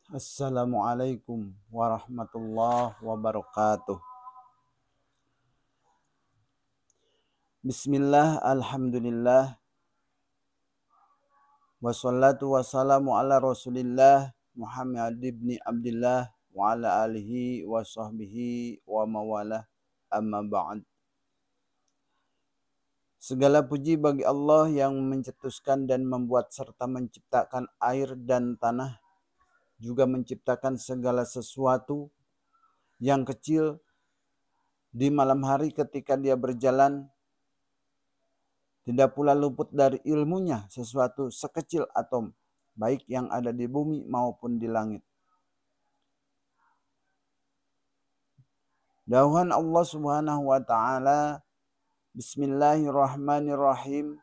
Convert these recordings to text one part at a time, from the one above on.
Assalamualaikum warahmatullahi wabarakatuh. Bismillah, alhamdulillah, wassalatu wassalamu ala rasulillah Muhammad ibn Abdullah wa ala alihi wa sahbihi wa mawalah, amma ba'd. Segala puji bagi Allah yang mencetuskan dan membuat serta menciptakan air dan tanah, juga menciptakan segala sesuatu yang kecil di malam hari ketika dia berjalan. Tidak pula luput dari ilmunya sesuatu sekecil atom, baik yang ada di bumi maupun di langit. Dauhan Allah Subhanahu wa ta'ala, Bismillahirrahmanirrahim.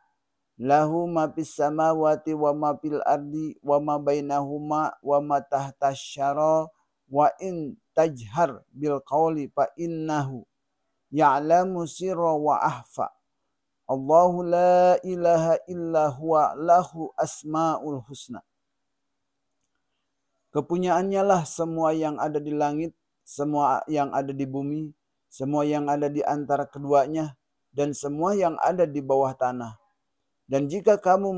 Lahu ma fis samawati wa ma fil ardi wa ma bainahuma wa ma tahtas syara wa in tajhar bil qawli fa innahu ya'lamu sirra wa ahfa. Allahu la ilaha illa huwa lahu asma'ul husna. Kepunyaannya lah semua yang ada di langit, semua yang ada di bumi, semua yang ada di antara keduanya, dan semua yang ada di bawah tanah. Dan jika kamu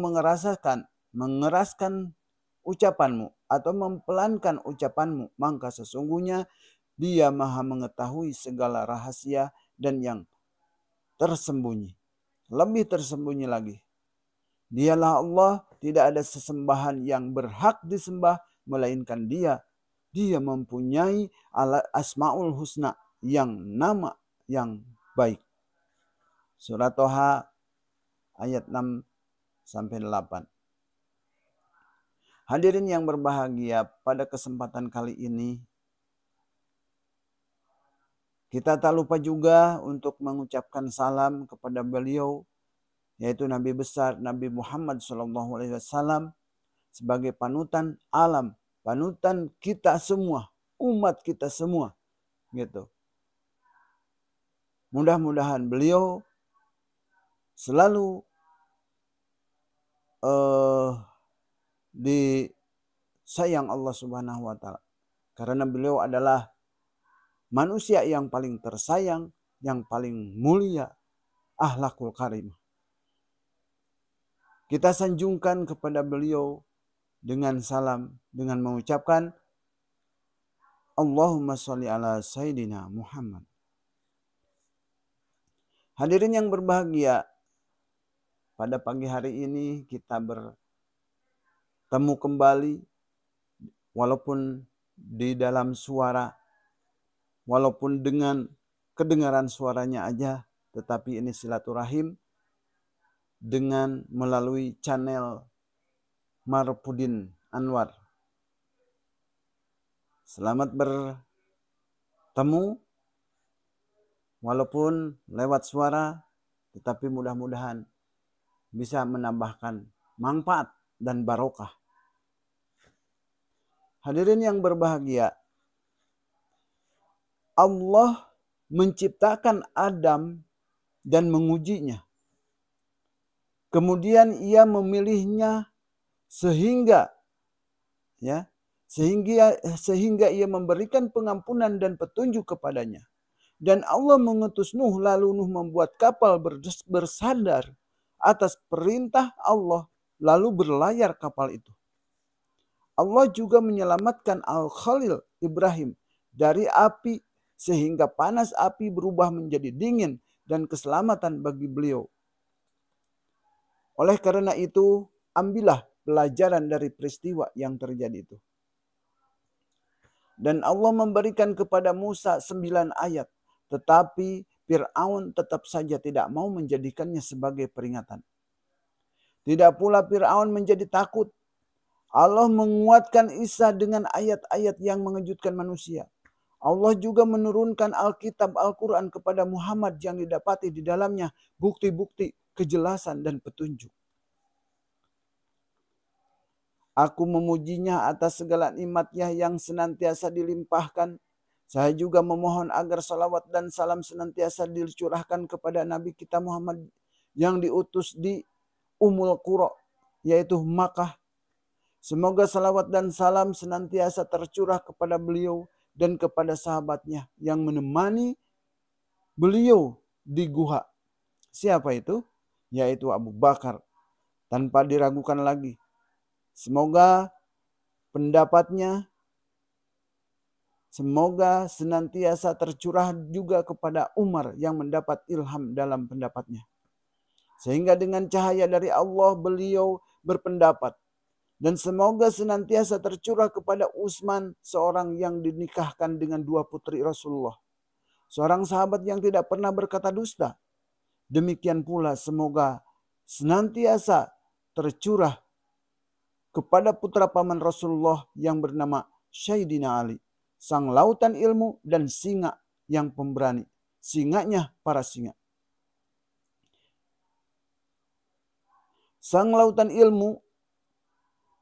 mengeraskan ucapanmu atau mempelankan ucapanmu, maka sesungguhnya Dia Maha mengetahui segala rahasia dan yang tersembunyi. Lebih tersembunyi lagi. Dialah Allah, tidak ada sesembahan yang berhak disembah melainkan Dia. Dia mempunyai asmaul husna, yang nama yang baik. Surat Toha ayat 6 sampai 8. Hadirin yang berbahagia, pada kesempatan kali ini kita tak lupa juga untuk mengucapkan salam kepada beliau, yaitu Nabi besar Nabi Muhammad SAW, sebagai panutan alam, panutan kita semua, umat kita semua, gitu. Mudah-mudahan beliau selalu disayang Allah Subhanahu wa ta'ala, karena beliau adalah manusia yang paling tersayang, yang paling mulia, akhlakul karimah. Kita sanjungkan kepada beliau dengan salam, dengan mengucapkan Allahumma sholli ala Sayyidina Muhammad. Hadirin yang berbahagia, pada pagi hari ini kita bertemu kembali, walaupun di dalam suara, walaupun dengan kedengaran suaranya aja, tetapi ini silaturahim dengan melalui channel Marpudin Anwar. Selamat bertemu, walaupun lewat suara, tetapi mudah-mudahan bisa menambahkan manfaat dan barokah. Hadirin yang berbahagia, Allah menciptakan Adam dan mengujinya. Kemudian Ia memilihnya sehingga Ia memberikan pengampunan dan petunjuk kepadanya. Dan Allah mengutus Nuh, lalu Nuh membuat kapal bersandar atas perintah Allah, lalu berlayar kapal itu. Allah juga menyelamatkan Al-Khalil Ibrahim dari api, sehingga panas api berubah menjadi dingin dan keselamatan bagi beliau. Oleh karena itu, ambillah pelajaran dari peristiwa yang terjadi itu. Dan Allah memberikan kepada Musa 9 ayat, tetapi Fir'aun tetap saja tidak mau menjadikannya sebagai peringatan. Tidak pula Fir'aun menjadi takut. Allah menguatkan Isa dengan ayat-ayat yang mengejutkan manusia. Allah juga menurunkan Alkitab Al-Quran kepada Muhammad yang didapati di dalamnya bukti-bukti, kejelasan dan petunjuk. Aku memujinya atas segala nikmatnya yang senantiasa dilimpahkan. Saya juga memohon agar salawat dan salam senantiasa dicurahkan kepada Nabi kita Muhammad yang diutus di Ummul Qura, yaitu Makkah, Semoga salawat dan salam senantiasa tercurah kepada beliau dan kepada sahabatnya yang menemani beliau di guha. Siapa itu? Yaitu Abu Bakar. Tanpa diragukan lagi. Semoga pendapatnya, semoga senantiasa tercurah juga kepada Umar yang mendapat ilham dalam pendapatnya. Sehingga dengan cahaya dari Allah beliau berpendapat. Dan semoga senantiasa tercurah kepada Utsman, seorang yang dinikahkan dengan 2 putri Rasulullah. Seorang sahabat yang tidak pernah berkata dusta. Demikian pula semoga senantiasa tercurah kepada putra paman Rasulullah yang bernama Sayyidina Ali, sang lautan ilmu dan singa yang pemberani. Singanya para singa. Sang lautan ilmu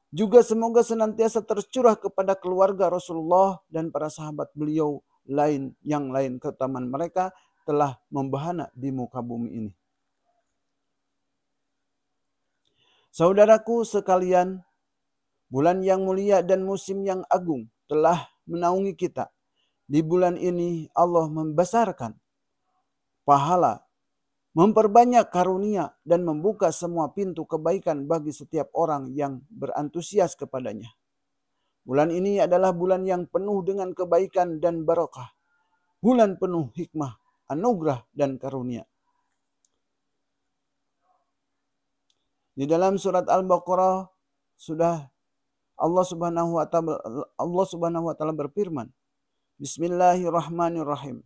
juga semoga senantiasa tercurah kepada keluarga Rasulullah dan para sahabat beliau yang lain keutamaan mereka telah membahana di muka bumi ini. Saudaraku sekalian, bulan yang mulia dan musim yang agung telah menaungi kita. Di bulan ini Allah membesarkan pahala, memperbanyak karunia dan membuka semua pintu kebaikan bagi setiap orang yang berantusias kepadanya. Bulan ini adalah bulan yang penuh dengan kebaikan dan barokah. Bulan penuh hikmah, anugerah dan karunia. Di dalam surat Al-Baqarah sudah Allah Subhanahu wa taala berfirman, Bismillahirrahmanirrahim.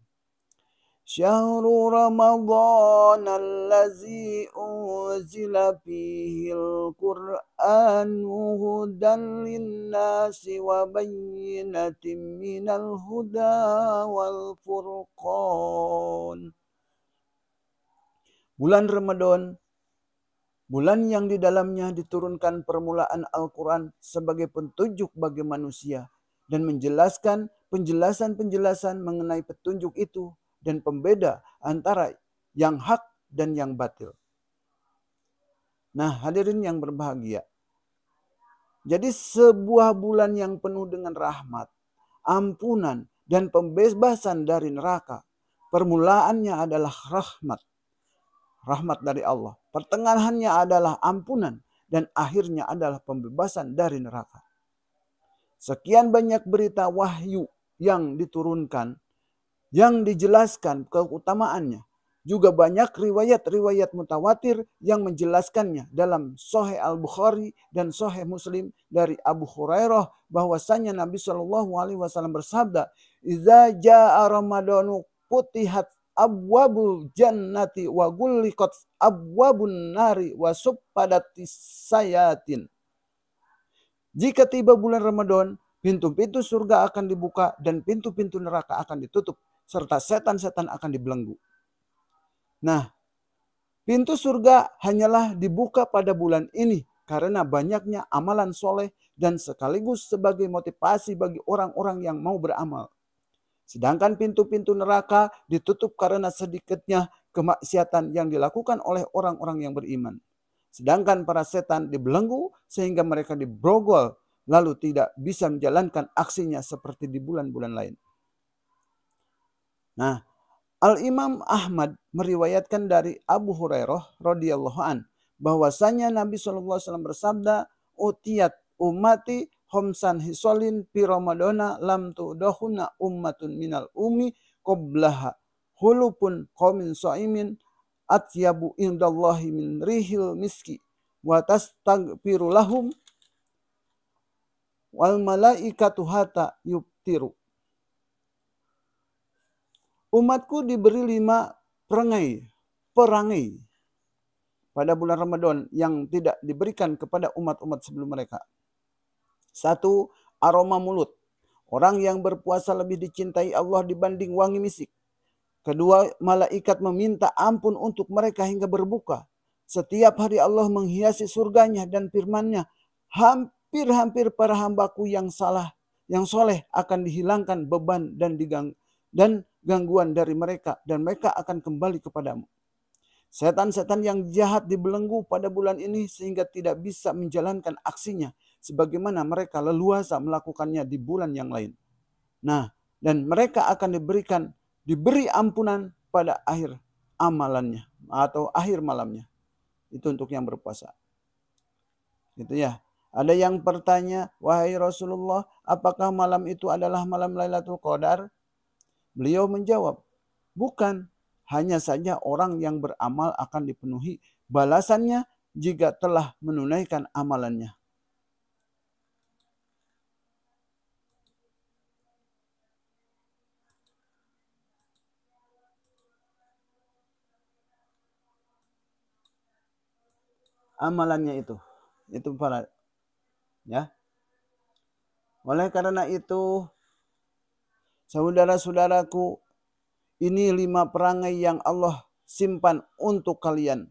Syahrul Ramadan allazi unzila fihil Qur'anu hudan linnasi wa bayyinatin minal huda wal furqan. Bulan Ramadan, bulan yang di dalamnya diturunkan permulaan Al-Quran sebagai petunjuk bagi manusia dan menjelaskan penjelasan-penjelasan mengenai petunjuk itu dan pembeda antara yang hak dan yang batil. Nah, hadirin yang berbahagia. Jadi sebuah bulan yang penuh dengan rahmat, ampunan, dan pembebasan dari neraka. Permulaannya adalah rahmat. Rahmat dari Allah. Pertengahannya adalah ampunan. Dan akhirnya adalah pembebasan dari neraka. Sekian banyak berita wahyu yang diturunkan, yang dijelaskan keutamaannya. Juga banyak riwayat-riwayat mutawatir yang menjelaskannya dalam Sahih Al-Bukhari dan Sahih Muslim dari Abu Hurairah bahwasanya Nabi SAW bersabda, "Idza jaa Ramadanu futihat abwabul jannati wa gulliqat abwabun nari wa suppadatis sayatin." Jika tiba bulan Ramadan, pintu-pintu surga akan dibuka dan pintu-pintu neraka akan ditutup serta setan-setan akan dibelenggu. Nah, pintu surga hanyalah dibuka pada bulan ini karena banyaknya amalan soleh dan sekaligus sebagai motivasi bagi orang-orang yang mau beramal. Sedangkan pintu-pintu neraka ditutup karena sedikitnya kemaksiatan yang dilakukan oleh orang-orang yang beriman. Sedangkan para setan dibelenggu sehingga mereka dibrogol lalu tidak bisa menjalankan aksinya seperti di bulan-bulan lain. Nah, Al-Imam Ahmad meriwayatkan dari Abu Hurairah radhiyallahu an bahwasanya Nabi SAW bersabda, "Utiyat ummati khamsan hisolin fi Ramadana lam tudahuna ummatun minal umi qablaha hulupun qaumin shaimin atyabu indallahi min rihil miski wa tastaghfiru lahum wal malaikatu hatta yubtiru." Umatku diberi 5 perangai pada bulan Ramadan yang tidak diberikan kepada umat-umat sebelum mereka. 1. Aroma mulut. Orang yang berpuasa lebih dicintai Allah dibanding wangi misik. 2. Malaikat meminta ampun untuk mereka hingga berbuka. Setiap hari Allah menghiasi surganya dan firman-Nya, hampir-hampir para hambaku yang soleh akan dihilangkan beban dan gangguan dari mereka dan mereka akan kembali kepadamu. Setan-setan yang jahat dibelenggu pada bulan ini sehingga tidak bisa menjalankan aksinya sebagaimana mereka leluasa melakukannya di bulan yang lain. Nah, dan mereka akan diberi ampunan pada akhir amalannya atau akhir malamnya. Itu untuk yang berpuasa. Gitu ya. Ada yang bertanya, wahai Rasulullah, apakah malam itu adalah malam Lailatul Qadar? Beliau menjawab, bukan. Hanya saja orang yang beramal akan dipenuhi balasannya jika telah menunaikan amalannya. Amalannya itu para ya. Oleh karena itu, saudara-saudaraku, ini 5 perangai yang Allah simpan untuk kalian.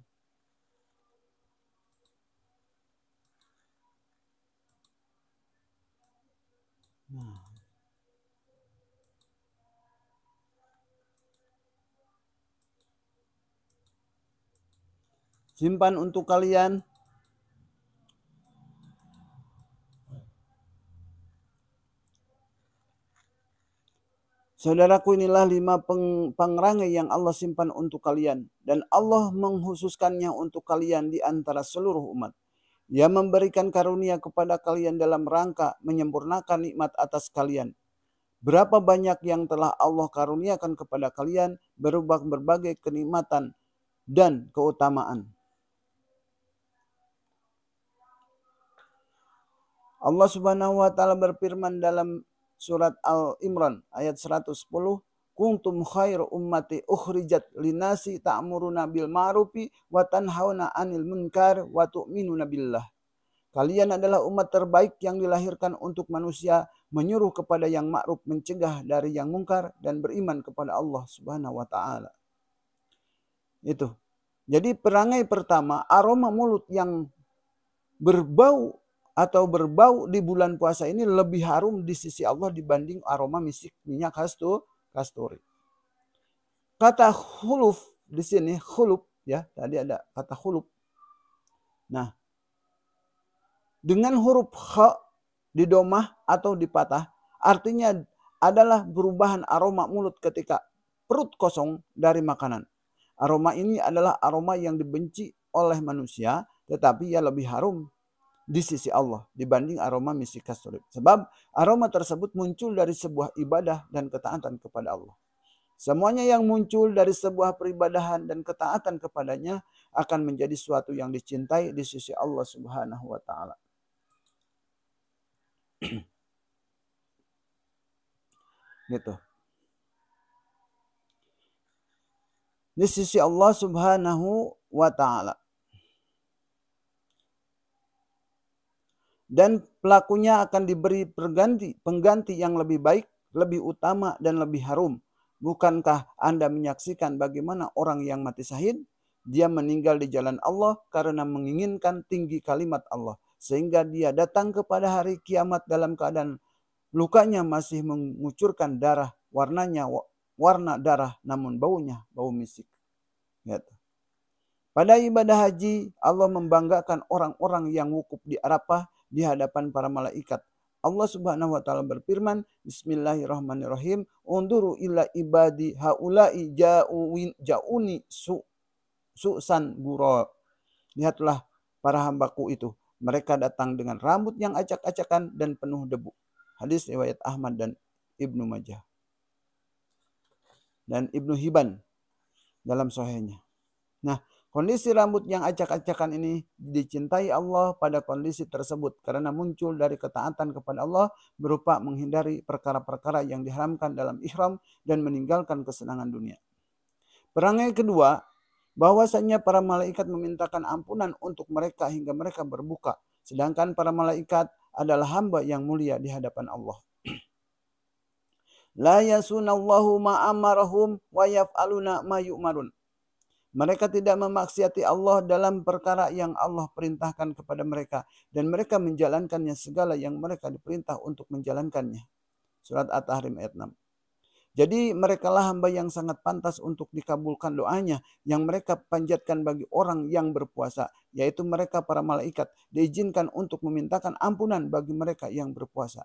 Simpan untuk kalian. Saudaraku, inilah 5 perangai yang Allah simpan untuk kalian. Dan Allah menghususkannya untuk kalian di antara seluruh umat. Ia memberikan karunia kepada kalian dalam rangka menyempurnakan nikmat atas kalian. Berapa banyak yang telah Allah karuniakan kepada kalian berupa berbagai kenikmatan dan keutamaan. Allah Subhanahu wa taala berfirman dalam surat Al-Imran ayat 110, kuntum khairu ummati ukhrijat linasi ta'muruna bil ma'rufi wa tanhauna 'anil munkar wa tu'minuna billah. Kalian adalah umat terbaik yang dilahirkan untuk manusia, menyuruh kepada yang ma'ruf, mencegah dari yang mungkar, dan beriman kepada Allah Subhanahu wa taala. Itu. Jadi perangai pertama, aroma mulut yang berbau di bulan puasa ini lebih harum di sisi Allah dibanding aroma minyak kasturi. Kata khuluf di sini, khuluf ya, tadi ada kata khuluf. Nah, dengan huruf kha di domah atau di patah, artinya adalah perubahan aroma mulut ketika perut kosong dari makanan. Aroma ini adalah aroma yang dibenci oleh manusia, tetapi ia lebih harum di sisi Allah dibanding aroma misik kasturi. Sebab aroma tersebut muncul dari sebuah ibadah dan ketaatan kepada Allah. Semuanya yang muncul dari sebuah peribadahan dan ketaatan kepadanya akan menjadi suatu yang dicintai di sisi Allah Subhanahu wa taala. Gitu. Di sisi Allah Subhanahu wa taala. Dan pelakunya akan diberi pengganti yang lebih baik, lebih utama, dan lebih harum. Bukankah Anda menyaksikan bagaimana orang yang mati syahid? Dia meninggal di jalan Allah karena menginginkan tinggi kalimat Allah. Sehingga dia datang kepada hari kiamat dalam keadaan lukanya masih mengucurkan darah, warnanya warna darah, namun baunya bau misik. Gitu. Pada ibadah haji, Allah membanggakan orang-orang yang wukuf di Arafah di hadapan para malaikat. Allah Subhanahu wa taala berfirman, Bismillahirrahmanirrahim, unduru ila ibadi haula'i ja'uni su'san gura. Lihatlah para hambaku itu, mereka datang dengan rambut yang acak-acakan dan penuh debu. Hadis riwayat Ahmad dan Ibnu Majah dan Ibnu Hibban dalam sahihnya. Nah, kondisi rambut yang acak-acakan ini dicintai Allah pada kondisi tersebut karena muncul dari ketaatan kepada Allah berupa menghindari perkara-perkara yang diharamkan dalam ihram dan meninggalkan kesenangan dunia. Perangai kedua, bahwasanya para malaikat memintakan ampunan untuk mereka hingga mereka berbuka, sedangkan para malaikat adalah hamba yang mulia di hadapan Allah. La yasunallahu ma amarahum wa yaf'aluna ma yu'marun. Mereka tidak memaksiati Allah dalam perkara yang Allah perintahkan kepada mereka. Dan mereka menjalankannya segala yang mereka diperintah untuk menjalankannya. Surat At-Tahrim ayat 6. Jadi merekalah hamba yang sangat pantas untuk dikabulkan doanya yang mereka panjatkan bagi orang yang berpuasa, yaitu mereka para malaikat diizinkan untuk memintakan ampunan bagi mereka yang berpuasa.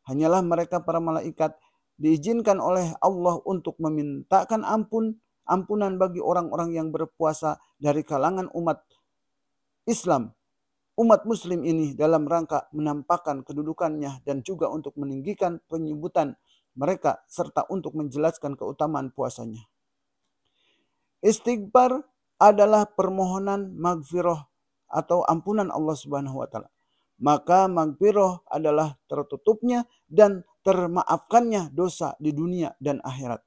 Hanyalah mereka para malaikat diizinkan oleh Allah untuk memintakan ampunan bagi orang-orang yang berpuasa dari kalangan umat Islam, umat muslim ini, dalam rangka menampakkan kedudukannya dan juga untuk meninggikan penyebutan mereka serta untuk menjelaskan keutamaan puasanya. Istighfar adalah permohonan maghfirah atau ampunan Allah Subhanahu wa taala. Maka maghfirah adalah tertutupnya dan termaafkannya dosa di dunia dan akhirat.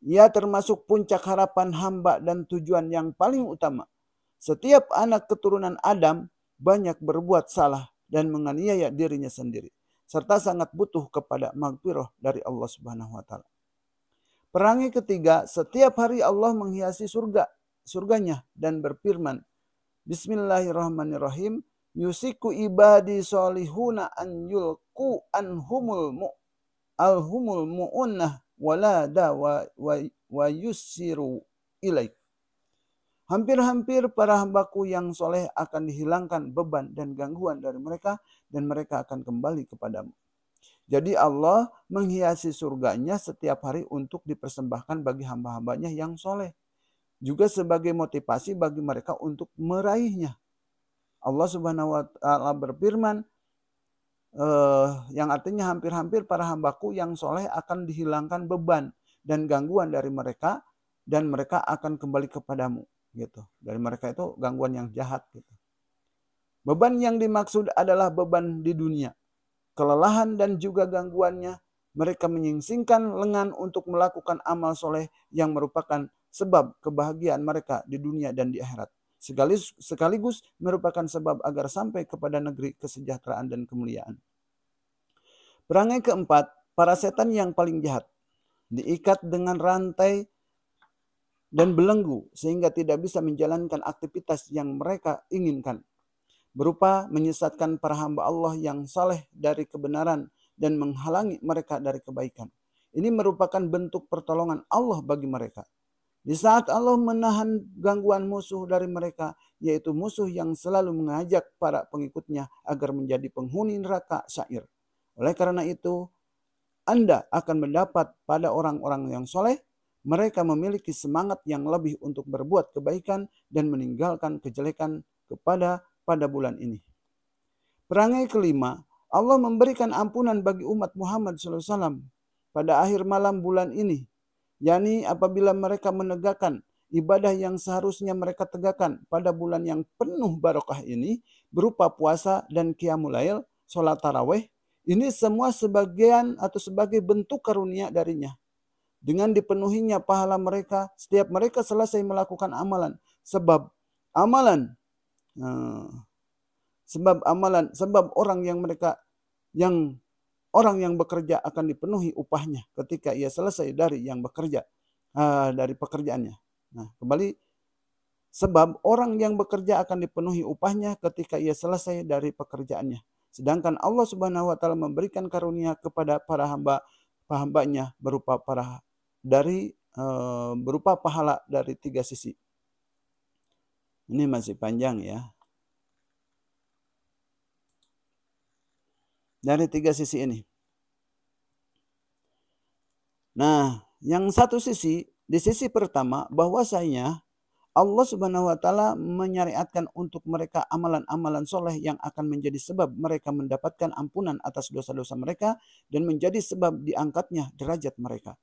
Ia termasuk puncak harapan hamba dan tujuan yang paling utama. Setiap anak keturunan Adam banyak berbuat salah dan menganiaya dirinya sendiri, serta sangat butuh kepada maghfirah dari Allah Subhanahu wa taala. Perangai ketiga, setiap hari Allah menghiasi surganya dan berfirman, Bismillahirrahmanirrahim, yusiku ibadi solihuna an yulku alhumul mu'unnah walada wa yusiru ilaik. Hampir-hampir para hambaku yang soleh akan dihilangkan beban dan gangguan dari mereka dan mereka akan kembali kepadamu. Jadi Allah menghiasi surganya setiap hari untuk dipersembahkan bagi hamba-hambanya yang soleh. Juga sebagai motivasi bagi mereka untuk meraihnya. Allah Subhanahu wa taala berfirman, yang artinya hampir-hampir para hambaku yang soleh akan dihilangkan beban dan gangguan dari mereka dan mereka akan kembali kepadamu. Gitu. Dari mereka itu gangguan yang jahat. Gitu. Beban yang dimaksud adalah beban di dunia. Kelelahan dan juga gangguannya, mereka menyingsingkan lengan untuk melakukan amal soleh yang merupakan sebab kebahagiaan mereka di dunia dan di akhirat. Sekaligus merupakan sebab agar sampai kepada negeri kesejahteraan dan kemuliaan. Perangai keempat, para setan yang paling jahat diikat dengan rantai dan belenggu sehingga tidak bisa menjalankan aktivitas yang mereka inginkan, berupa menyesatkan para hamba Allah yang saleh dari kebenaran dan menghalangi mereka dari kebaikan. Ini merupakan bentuk pertolongan Allah bagi mereka. Di saat Allah menahan gangguan musuh dari mereka, yaitu musuh yang selalu mengajak para pengikutnya agar menjadi penghuni neraka syair. Oleh karena itu, Anda akan mendapat pada orang-orang yang soleh, mereka memiliki semangat yang lebih untuk berbuat kebaikan dan meninggalkan kejelekan pada bulan ini. Perangai kelima, Allah memberikan ampunan bagi umat Muhammad SAW pada akhir malam bulan ini, yakni apabila mereka menegakkan ibadah yang seharusnya mereka tegakkan pada bulan yang penuh barokah ini, berupa puasa dan qiyamul lail, sholat tarawih. Ini semua sebagian atau sebagai bentuk karunia darinya. Dengan dipenuhinya pahala mereka setiap mereka selesai melakukan amalan. Sebab orang yang bekerja akan dipenuhi upahnya ketika ia selesai dari yang bekerja, dari pekerjaannya. Nah, kembali, sebab orang yang bekerja akan dipenuhi upahnya ketika ia selesai dari pekerjaannya. Sedangkan Allah Subhanahu wa taala memberikan karunia kepada para hamba-hambanya berupa pahala dari 3 sisi. Ini masih panjang ya. Dari 3 sisi ini. Nah, yang satu sisi, di sisi pertama bahwasanya Allah Subhanahu wa taala menyariatkan untuk mereka amalan-amalan soleh yang akan menjadi sebab mereka mendapatkan ampunan atas dosa-dosa mereka dan menjadi sebab diangkatnya derajat mereka.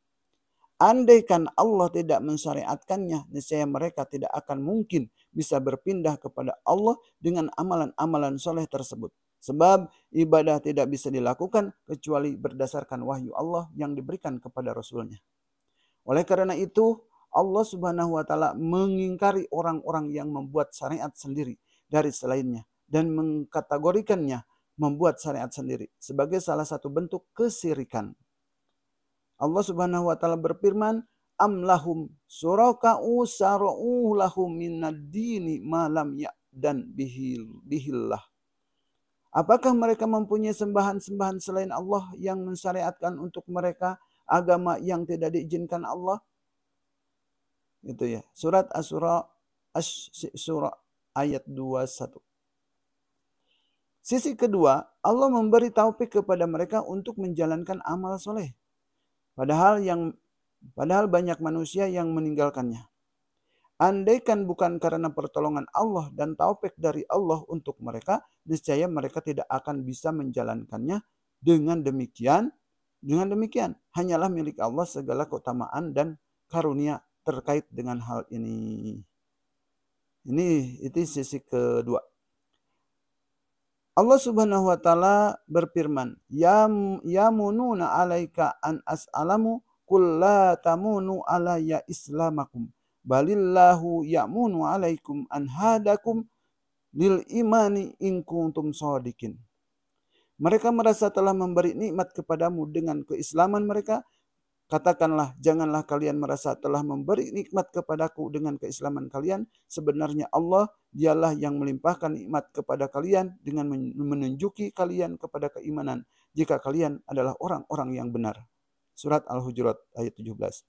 Andaikan Allah tidak mensyariatkannya, niscaya mereka tidak akan mungkin bisa berpindah kepada Allah dengan amalan-amalan soleh tersebut. Sebab ibadah tidak bisa dilakukan kecuali berdasarkan wahyu Allah yang diberikan kepada Rasulnya. Oleh karena itu, Allah Subhanahu wa taala mengingkari orang-orang yang membuat syariat sendiri dari selainnya dan mengkategorikannya membuat syariat sendiri sebagai salah satu bentuk kesyirikan. Allah Subhanahu wa taala berfirman, am lahum suraka'u sara'u lahum minad dini ma lam ya'dan bihillah. Apakah mereka mempunyai sembahan-sembahan selain Allah yang mensyariatkan untuk mereka agama yang tidak diizinkan Allah. Itu ya. Surat Asy-Syura ayat 21. Sisi kedua, Allah memberi taufik kepada mereka untuk menjalankan amal soleh. Padahal banyak manusia yang meninggalkannya. Andaikan bukan karena pertolongan Allah dan taufik dari Allah untuk mereka, niscaya mereka tidak akan bisa menjalankannya. Dengan demikian, hanyalah milik Allah segala keutamaan dan karunia terkait dengan hal ini. Itu sisi kedua. Allah Subhanahu wa taala berfirman, "Ya mununa alaika an as'alamu qul la tamunu alayya islamakum. Balillahu ya'munu alaikum an hadakum lil imani in kuntum shadiqin." Mereka merasa telah memberi nikmat kepadamu dengan keislaman mereka. Katakanlah, janganlah kalian merasa telah memberi nikmat kepadaku dengan keislaman kalian. Sebenarnya Allah, dialah yang melimpahkan nikmat kepada kalian dengan menunjuki kalian kepada keimanan jika kalian adalah orang-orang yang benar. Surat Al-Hujurat ayat 17.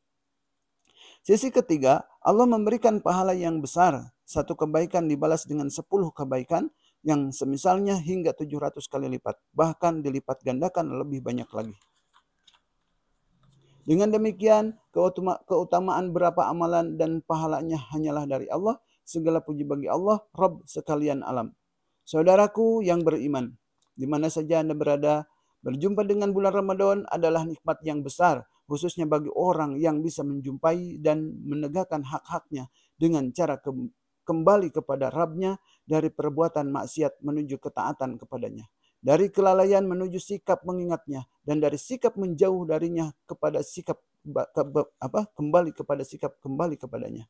Sisi ketiga, Allah memberikan pahala yang besar. Satu kebaikan dibalas dengan 10 kebaikan yang semisalnya hingga 700 kali lipat. Bahkan dilipat gandakan lebih banyak lagi. Dengan demikian, keutamaan berapa amalan dan pahalanya hanyalah dari Allah. Segala puji bagi Allah, Rabb sekalian alam. Saudaraku yang beriman, di mana saja Anda berada, berjumpa dengan bulan Ramadan adalah nikmat yang besar, khususnya bagi orang yang bisa menjumpai dan menegakkan hak-haknya dengan cara kembali kepada Rabb-nya dari perbuatan maksiat menuju ketaatan kepadanya. Dari kelalaian menuju sikap mengingatnya, dan dari sikap menjauh darinya kepada sikap kembali kepadanya.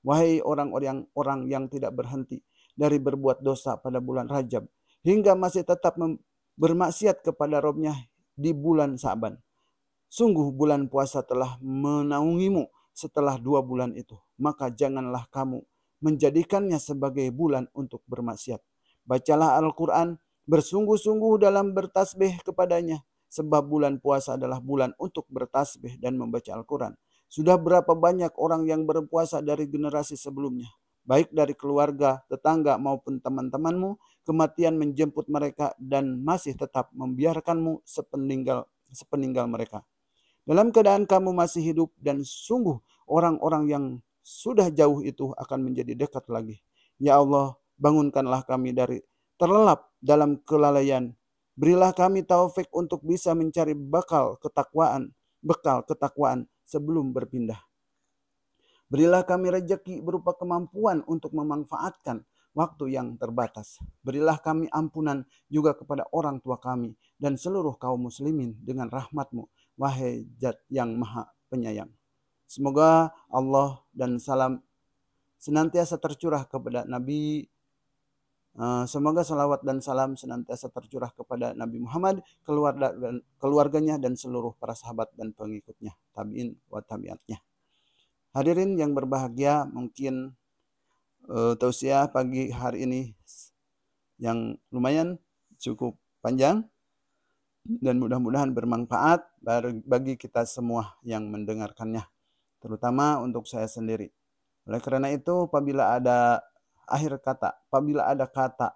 Wahai orang-orang yang tidak berhenti dari berbuat dosa pada bulan Rajab, hingga masih tetap bermaksiat kepada Rabb-nya di bulan Sa'ban. Sungguh bulan puasa telah menaungimu setelah 2 bulan itu. Maka janganlah kamu menjadikannya sebagai bulan untuk bermaksiat. Bacalah Al-Quran, bersungguh-sungguh dalam bertasbih kepadanya. Sebab bulan puasa adalah bulan untuk bertasbih dan membaca Al-Quran. Sudah berapa banyak orang yang berpuasa dari generasi sebelumnya, baik dari keluarga, tetangga maupun teman-temanmu, kematian menjemput mereka dan masih tetap membiarkanmu sepeninggal mereka. Dalam keadaan kamu masih hidup, dan sungguh orang-orang yang sudah jauh itu akan menjadi dekat lagi. Ya Allah, bangunkanlah kami dari terlelap dalam kelalaian. Berilah kami taufik untuk bisa mencari bekal ketakwaan sebelum berpindah. Berilah kami rezeki berupa kemampuan untuk memanfaatkan waktu yang terbatas. Berilah kami ampunan juga kepada orang tua kami dan seluruh kaum muslimin dengan rahmat-Mu, wahai Zat yang Maha Penyayang. Semoga Allah dan salam senantiasa tercurah kepada Nabi. Semoga salawat dan salam senantiasa tercurah kepada Nabi Muhammad, keluarganya, dan seluruh para sahabat dan pengikutnya, tabi'in wa tabi'atnya. Hadirin yang berbahagia, mungkin tausiah pagi hari ini yang lumayan cukup panjang dan mudah-mudahan bermanfaat bagi kita semua yang mendengarkannya, terutama untuk saya sendiri. Oleh karena itu, apabila ada kata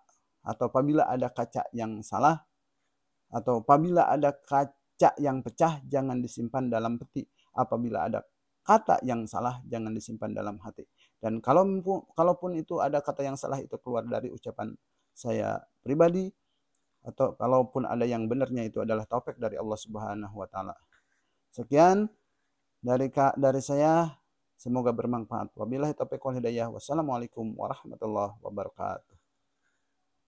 atau apabila ada kaca yang salah, atau apabila ada kaca yang pecah, jangan disimpan dalam peti. Apabila ada kata yang salah, jangan disimpan dalam hati. Dan kalaupun itu ada kata yang salah itu keluar dari ucapan saya pribadi, atau kalaupun ada yang benarnya, itu adalah taufik dari Allah Subhanahu wa taala. Sekian dari saya. Semoga bermanfaat. Wabillahi taufiq wal hidayah. Wassalamualaikum warahmatullahi wabarakatuh.